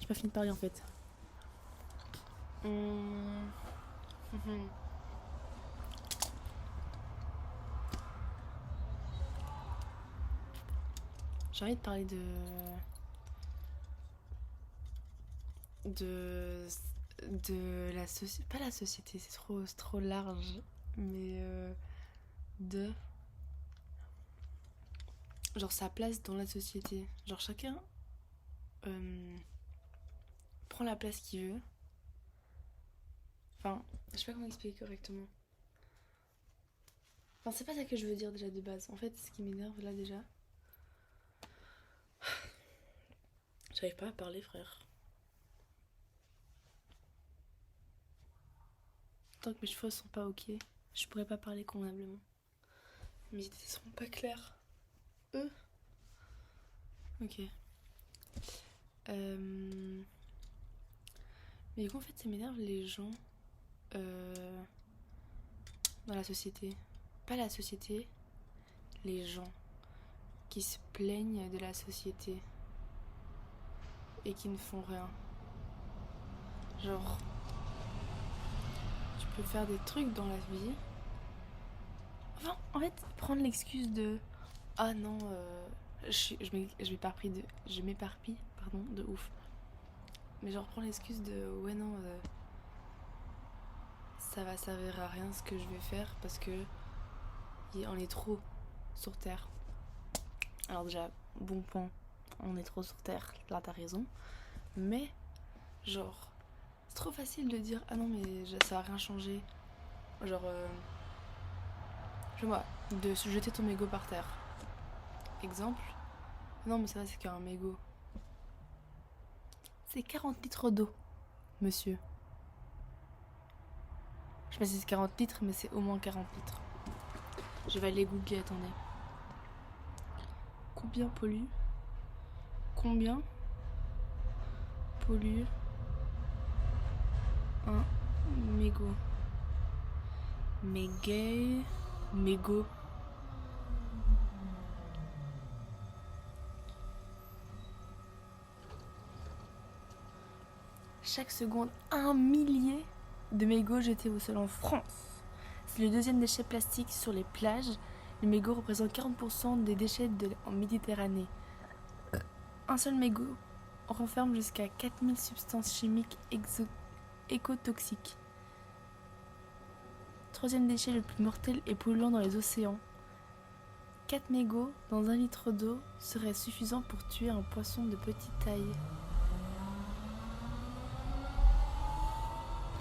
pas fini de parler en fait. Hum, hum. J'ai envie de parler de de la société, pas la société, c'est trop large, mais de genre sa place dans la société. Genre chacun euh, prend la place qu'il veut. Enfin, je sais pas comment expliquer correctement. Enfin, c'est pas ça que je veux dire déjà de base. En fait, ce qui m'énerve là déjà, j'arrive pas à parler, frère. Tant que mes cheveux sont pas ok, je pourrais pas parler convenablement. Mes idées seront pas claires. Eux. Ok. Mais du coup, en fait, ça m'énerve les gens euh, dans la société. Pas la société, les gens qui se plaignent de la société et qui ne font rien. Genre, tu peux faire des trucs dans la vie. Enfin, en fait, prendre l'excuse de ah non, je m'éparpille, pardon, de ouf. Mais genre, prendre l'excuse de ouais, non, ça va servir à rien ce que je vais faire parce que on est trop sur Terre. Alors, déjà, bon point, on est trop sur Terre, là t'as raison. Mais, genre, c'est trop facile de dire ah non, mais ça va rien changer. Genre, je sais moi, de se jeter ton mégot par terre. Exemple, non, mais ça va, c'est qu'un mégot. C'est 40 litres d'eau, monsieur. Je sais pas si c'est 40 litres, mais c'est au moins 40 litres. Je vais aller googler, attendez. Combien pollue Combien pollue un mégot? Mégot. Chaque seconde, 1 millier de mégots jetés au sol en France. C'est le deuxième déchet plastique sur les plages. Le mégot représente 40% des déchets en Méditerranée. Un seul mégot renferme jusqu'à 4000 substances chimiques écotoxiques. Troisième déchet le plus mortel et polluant dans les océans. 4 mégots dans 1 litre d'eau seraient suffisants pour tuer un poisson de petite taille.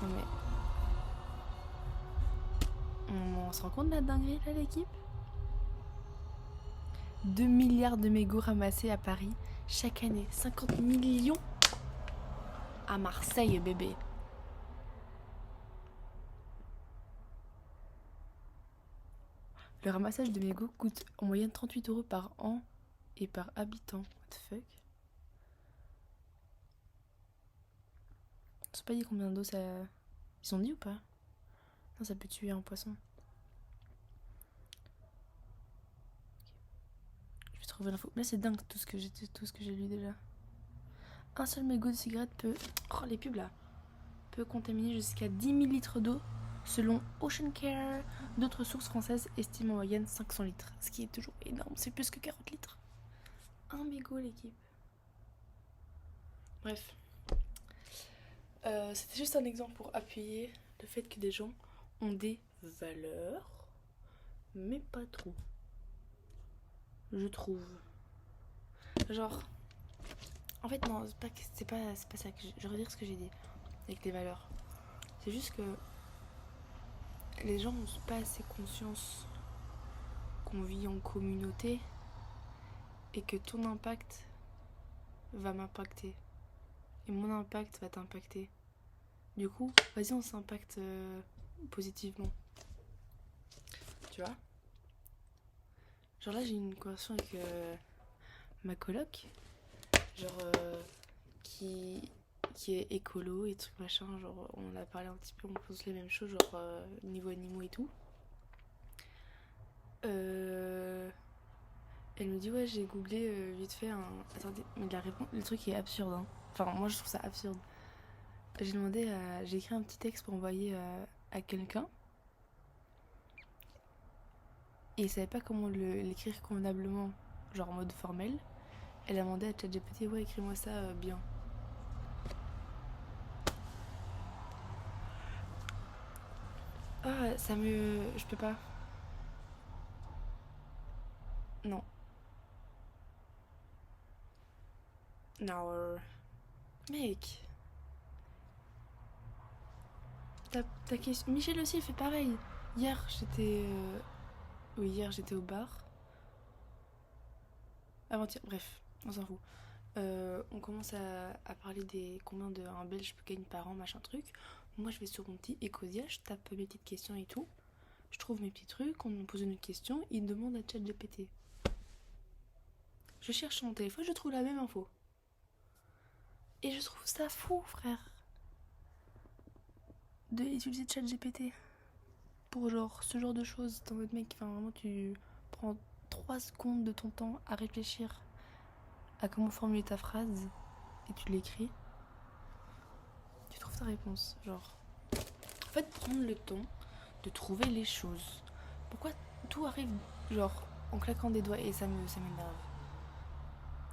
Non mais... On se rend compte de la dinguerie là, l'équipe? 2 milliards de mégots ramassés à Paris chaque année. 50 millions à Marseille, bébé. Le ramassage de mégots coûte en moyenne 38 € par an et par habitant. What the fuck? Ils ont pas dit combien d'eau ça... Ils ont dit ou pas? Non, ça peut tuer un poisson. Je vais trouver l'info. Là, c'est dingue tout ce que j'ai lu déjà. Un seul mégot de cigarette peut... Oh, les pubs là! Peut contaminer jusqu'à 10 000 litres d'eau, selon Ocean Care. D'autres sources françaises estiment en moyenne 500 litres, ce qui est toujours énorme, c'est plus que 40 litres. Un mégot, l'équipe. Bref. C'était juste un exemple pour appuyer le fait que des gens ont des valeurs, mais pas trop. Je trouve. Genre... En fait, non, c'est pas ça que je redire ce que j'ai dit avec les valeurs. C'est juste que les gens n'ont pas assez conscience qu'on vit en communauté et que ton impact va m'impacter et mon impact va t'impacter. Du coup, vas-y, on s'impacte positivement. Tu vois? Genre là, j'ai eu une conversation avec ma coloc, genre qui est écolo et trucs machin. Genre, on a parlé un petit peu, on pense les mêmes choses, genre niveau animaux et tout. Elle me dit ouais, j'ai googlé vite fait un... Attendez, mais le truc est absurde, hein. Enfin, moi, je trouve ça absurde. J'ai écrit un petit texte pour envoyer à quelqu'un. Et elle savait pas comment l'écrire convenablement, genre en mode formel. Elle a demandé à ChatGPT, ouais, écris-moi ça bien. Ah, ça me... Je peux pas. Non. Non. Mec. T'as question... Michel aussi, il fait pareil. Hier, j'étais... Oui, hier, j'étais au bar. Avant-hier, bref, on s'en fout. On commence à parler des combien un Belge gagne par an, machin truc. Moi, je vais sur mon petit Ecosia, je tape mes petites questions et tout. Je trouve mes petits trucs, on me pose une question, il me demande à ChatGPT. Je cherche sur mon téléphone, je trouve la même info. Et je trouve ça fou, frère, d'utiliser ChatGPT pour genre ce genre de choses. Dans votre mec, enfin vraiment, tu prends 3 secondes de ton temps à réfléchir à comment formuler ta phrase et tu l'écris. Tu trouves ta réponse, genre. En fait, prendre le temps de trouver les choses. Pourquoi tout arrive, genre, en claquant des doigts et ça m'énerve.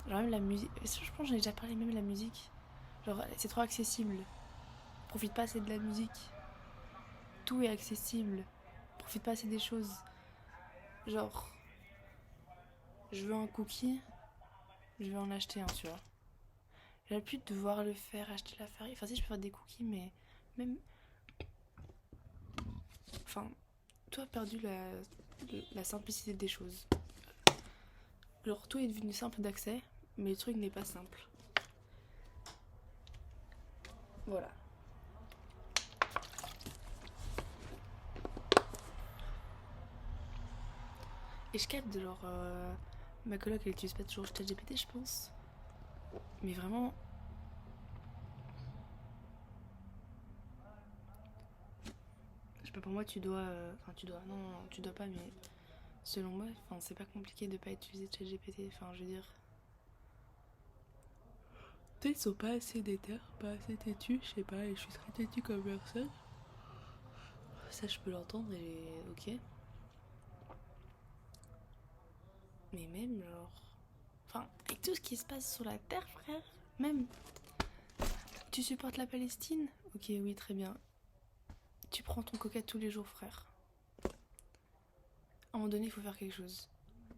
Genre même la musique, je pense que j'en ai déjà parlé, même la musique. Genre, c'est trop accessible. Profite pas assez de la musique. Tout est accessible. Profite pas assez des choses. Genre, je veux un cookie, je vais en acheter un, tu vois. J'ai plus de devoir le faire, acheter la farine. Enfin, si je peux faire des cookies, mais même. Enfin, tout a perdu la simplicité des choses. Genre, tout est devenu simple d'accès, mais le truc n'est pas simple. Voilà. Et je capte, genre, ma coloc, elle utilise pas toujours ChatGPT, je pense. Mais vraiment. Je sais pas, pour moi, tu dois. Enfin, tu dois. Non, tu dois pas, mais selon moi, c'est pas compliqué de pas utiliser ChatGPT. Enfin, je veux dire. Peut-être ils sont pas assez déter, pas assez têtus, je sais pas, et je suis très têtue comme personne. Ça, je peux l'entendre et ok. Mais même, genre. Enfin, avec tout ce qui se passe sur la terre, frère, même. Tu supportes la Palestine? Ok, oui, très bien. Tu prends ton coca tous les jours, frère. À un moment donné, il faut faire quelque chose.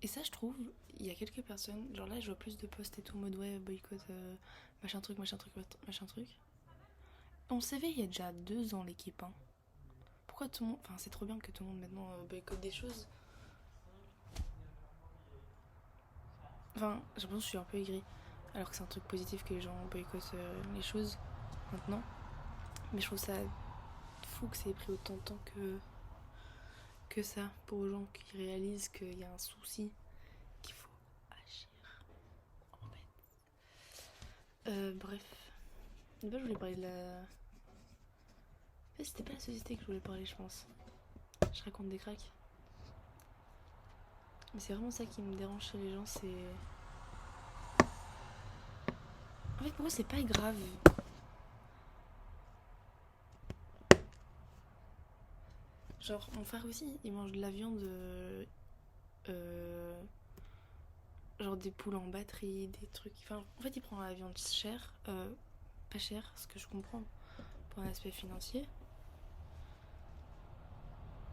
Et ça, je trouve, il y a quelques personnes, genre là, je vois plus de posts et tout, en mode ouais, boycott, machin truc, machin truc, machin truc. On s'éveille il y a déjà 2 ans, l'équipe, hein. Pourquoi tout le monde. Enfin, c'est trop bien que tout le monde maintenant boycotte des choses. Enfin, j'ai l'impression que je suis un peu aigrie. Alors que c'est un truc positif que les gens boycottent les choses maintenant. Mais je trouve ça fou que ça ait pris autant de temps que ça pour les gens qui réalisent qu'il y a un souci, qu'il faut agir. En fait. Bref. Là, je voulais parler de la. En fait, c'était pas la société que je voulais parler, je pense. Je raconte des cracks. Mais c'est vraiment ça qui me dérange chez les gens, c'est. En fait, pour eux, c'est pas grave. Genre, mon frère aussi, il mange de la viande. Genre des poules en batterie, des trucs. Enfin, en fait, il prend la viande chère, pas chère, ce que je comprends pour un aspect financier.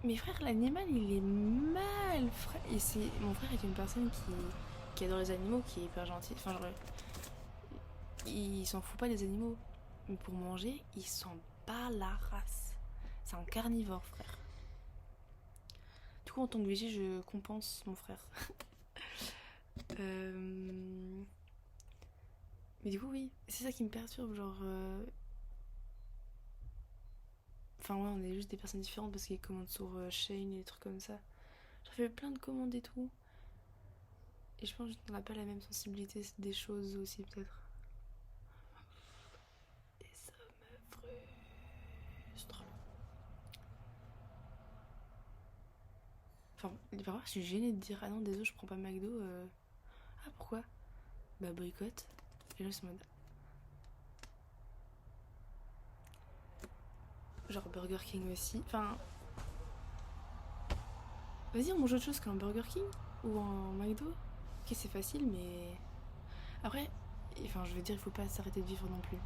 Mais frère, l'animal, il est mal, frère. Et c'est mon frère est une personne qui adore les animaux, qui est hyper gentil. Enfin, genre, il s'en fout pas des animaux. Mais pour manger, il s'en bat la race. C'est un carnivore, frère. Du coup, en tant que végé, je compense mon frère. Mais du coup, oui, c'est ça qui me perturbe, genre. Enfin, ouais, on est juste des personnes différentes parce qu'ils commandent sur Shane et des trucs comme ça. J'en fais plein de commandes et tout. Et je pense qu'on n'a pas la même sensibilité des choses aussi, peut-être. Et ça me frustre. Enfin, parfois, je suis gênée de dire ah non, désolé, je prends pas McDo. Ah, pourquoi? Bah, boycott. Et là, c'est mode. Genre Burger King aussi. Enfin, vas-y, on mange autre chose qu'un Burger King ou un McDo. Ok, c'est facile, mais après, enfin, je veux dire, il faut pas s'arrêter de vivre non plus.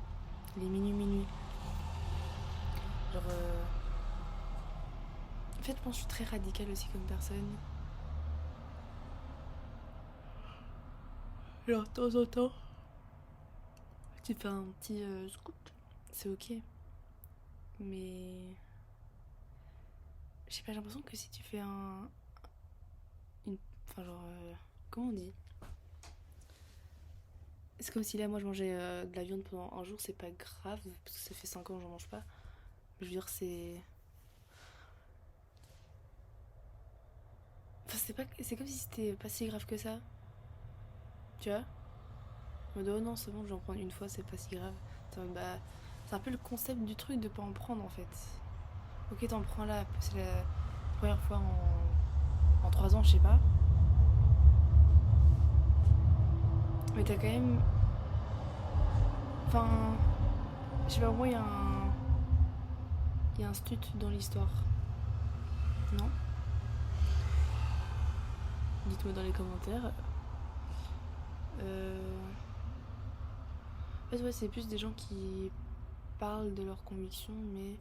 Les minuit. Genre, en fait, je pense que je suis très radicale aussi comme personne. Genre, de temps en temps, tu fais un petit scoot, c'est ok. Mais je sais pas, j'ai l'impression que si tu fais une, enfin genre, comment on dit? C'est comme si là, moi, je mangeais de la viande pendant un jour, c'est pas grave, parce que ça fait 5 ans que j'en mange pas. Mais je veux dire, c'est... Enfin, c'est comme si c'était pas si grave que ça, tu vois? En mode, oh non, c'est bon, je vais en prendre une fois, c'est pas si grave. Bah, c'est un peu le concept du truc de pas en prendre, en fait. Ok, t'en prends là, c'est la première fois en 3 ans, je sais pas. Mais t'as quand même... Enfin, je sais pas, moi, il y a un stut dans l'histoire. Non? Dites-moi dans les commentaires. En fait, ouais, c'est plus des gens qui parlent de leurs convictions, mais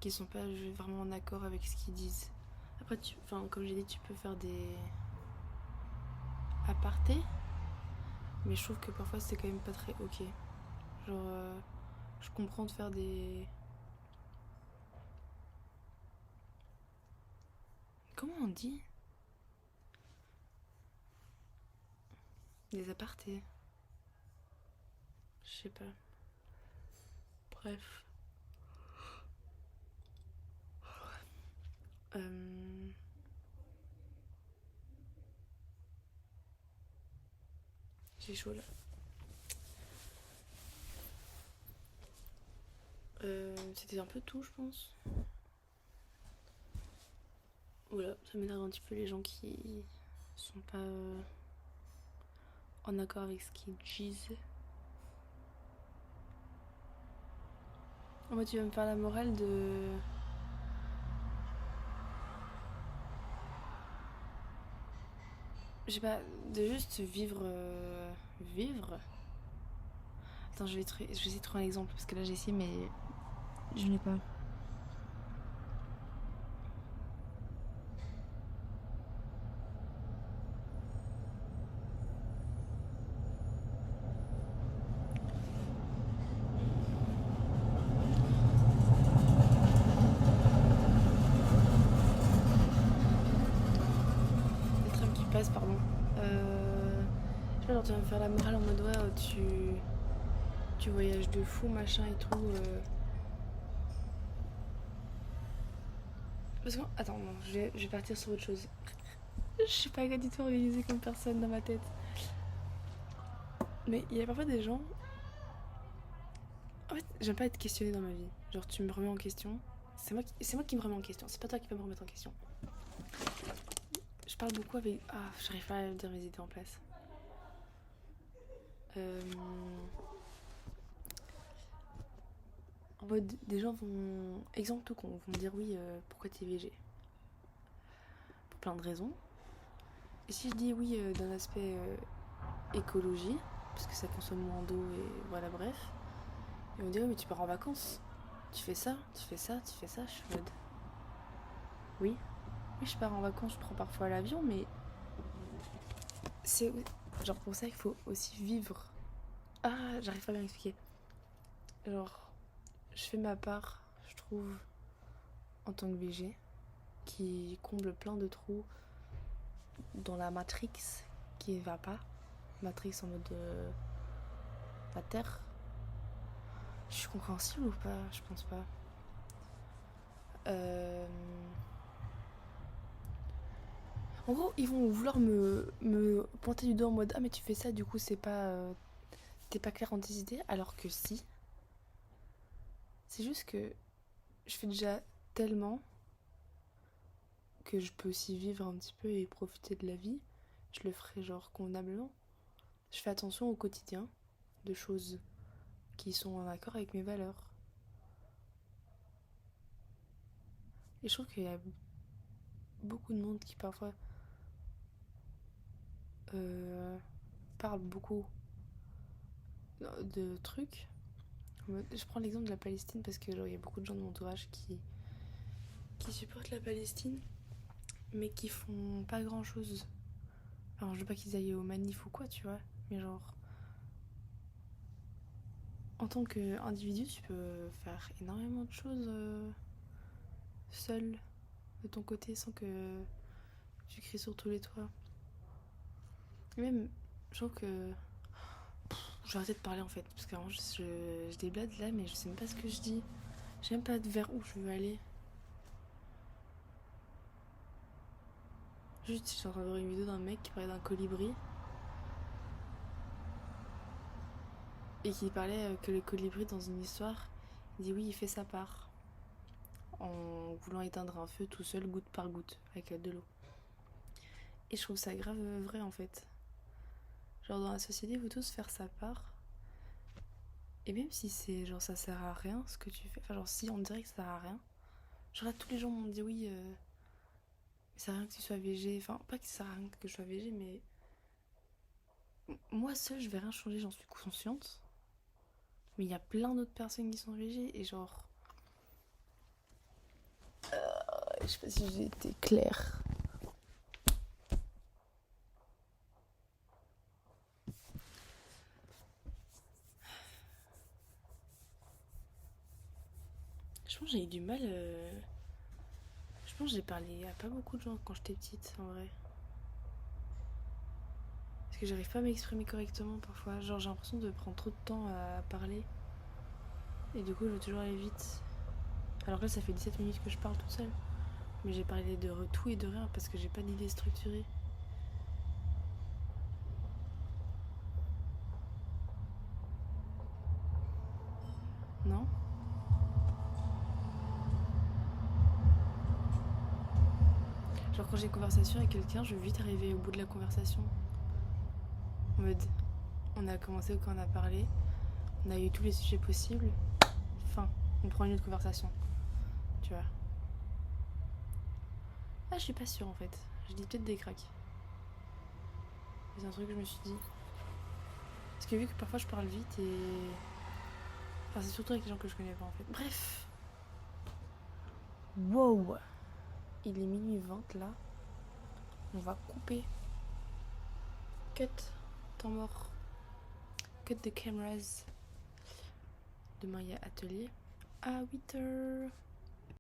qui sont pas vraiment en accord avec ce qu'ils disent. Après, enfin, comme j'ai dit, tu peux faire des apartés, mais je trouve que parfois c'est quand même pas très ok. Genre, je comprends de faire des... Comment on dit? Des apartés. Je sais pas. Bref. Euh... J'ai chaud là. C'était un peu tout, je pense. Voilà, ça m'énerve un petit peu les gens qui sont pas en accord avec ce qu'ils disent. Moi, tu vas me faire la morale de... Je sais pas, de juste vivre... vivre. Attends, je vais essayer de trouver un exemple, parce que là j'ai essayé, mais je n'ai pas. Les trams qui passent, pardon. Je sais pas, genre tu vas me faire la morale en mode ouais, tu voyages de fou, machin et tout. Parce que... Attends, non, je vais partir sur autre chose. Je suis pas du tout organisée comme personne dans ma tête. Mais il y a parfois des gens... En fait, j'aime pas être questionnée dans ma vie. Genre, tu me remets en question. C'est moi qui me remets en question. C'est pas toi qui vas me remettre en question. Je parle beaucoup avec... Ah, j'arrive pas à dire mes idées en place. Euh... En mode, des gens vont... Exemple tout con, vont me dire oui, pourquoi t'es végé? Pour plein de raisons. Et si je dis oui d'un aspect écologie, parce que ça consomme moins d'eau et voilà, bref. Ils vont dire oui, mais tu pars en vacances. Tu fais ça, tu fais ça, tu fais ça. Je suis en mode... Oui, oui, je pars en vacances, je prends parfois l'avion, mais c'est genre pour ça qu'il faut aussi vivre. Ah, j'arrive pas à bien expliquer. Genre, je fais ma part, je trouve, en tant que VG, qui comble plein de trous dans la Matrix qui va pas. Matrix en mode la Terre. Je suis compréhensible ou pas? Je pense pas. En gros, ils vont vouloir me pointer du doigt en mode ah mais tu fais ça, du coup c'est pas t'es pas clair en tes idées, alors que si. C'est juste que je fais déjà tellement que je peux aussi vivre un petit peu et profiter de la vie. Je le ferai genre convenablement. Je fais attention au quotidien de choses qui sont en accord avec mes valeurs. Et je trouve qu'il y a beaucoup de monde qui parfois parle beaucoup de trucs. Je prends l'exemple de la Palestine parce que genre, il y a beaucoup de gens de mon entourage qui supportent la Palestine, mais qui font pas grand chose. Alors, je veux pas qu'ils aillent aux manifs ou quoi, tu vois, mais genre, en tant qu'individu, tu peux faire énormément de choses seul, de ton côté, sans que tu cries sur tous les toits. Et même, je trouve que. Je vais arrêter de parler en fait, parce qu'avant je déblade là, mais je sais même pas ce que je dis. Je sais même pas vers où je veux aller. Juste, je suis en train de voir une vidéo d'un mec qui parlait d'un colibri. Et qui parlait que le colibri, dans une histoire, il dit oui, il fait sa part. En voulant éteindre un feu tout seul, goutte par goutte, avec de l'eau. Et je trouve ça grave vrai en fait. Genre dans la société, il faut tous faire sa part. Et même si c'est genre ça sert à rien ce que tu fais, enfin genre si on dirait que ça sert à rien. Genre là, tous les gens m'ont dit oui, ça sert à rien que tu sois végé. Enfin, pas que ça sert à rien que je sois végé, mais moi seule, je vais rien changer, j'en suis consciente. Mais il y a plein d'autres personnes qui sont végées et genre. Je sais pas si j'ai été claire. Je pense que j'ai eu du mal. Je pense que j'ai parlé à pas beaucoup de gens quand j'étais petite, en vrai. Parce que j'arrive pas à m'exprimer correctement parfois. Genre, j'ai l'impression de prendre trop de temps à parler. Et du coup, je veux toujours aller vite. Alors que là, ça fait 17 minutes que je parle toute seule. Mais j'ai parlé de tout et de rien parce que j'ai pas d'idée structurée. Non? Genre, quand j'ai une conversation avec quelqu'un, je veux vite arriver au bout de la conversation. En mode, on a commencé quand on a parlé, on a eu tous les sujets possibles. Fin, on prend une autre conversation. Tu vois? Ah, je suis pas sûre en fait. Je dis peut-être des cracks. C'est un truc que je me suis dit. Parce que vu que parfois je parle vite et. Enfin, c'est surtout avec les gens que je connais pas en fait. Bref. Wow! Il est minuit 20 là. On va couper. Cut. Temps mort. Cut the cameras. Demain il y a atelier à 8h.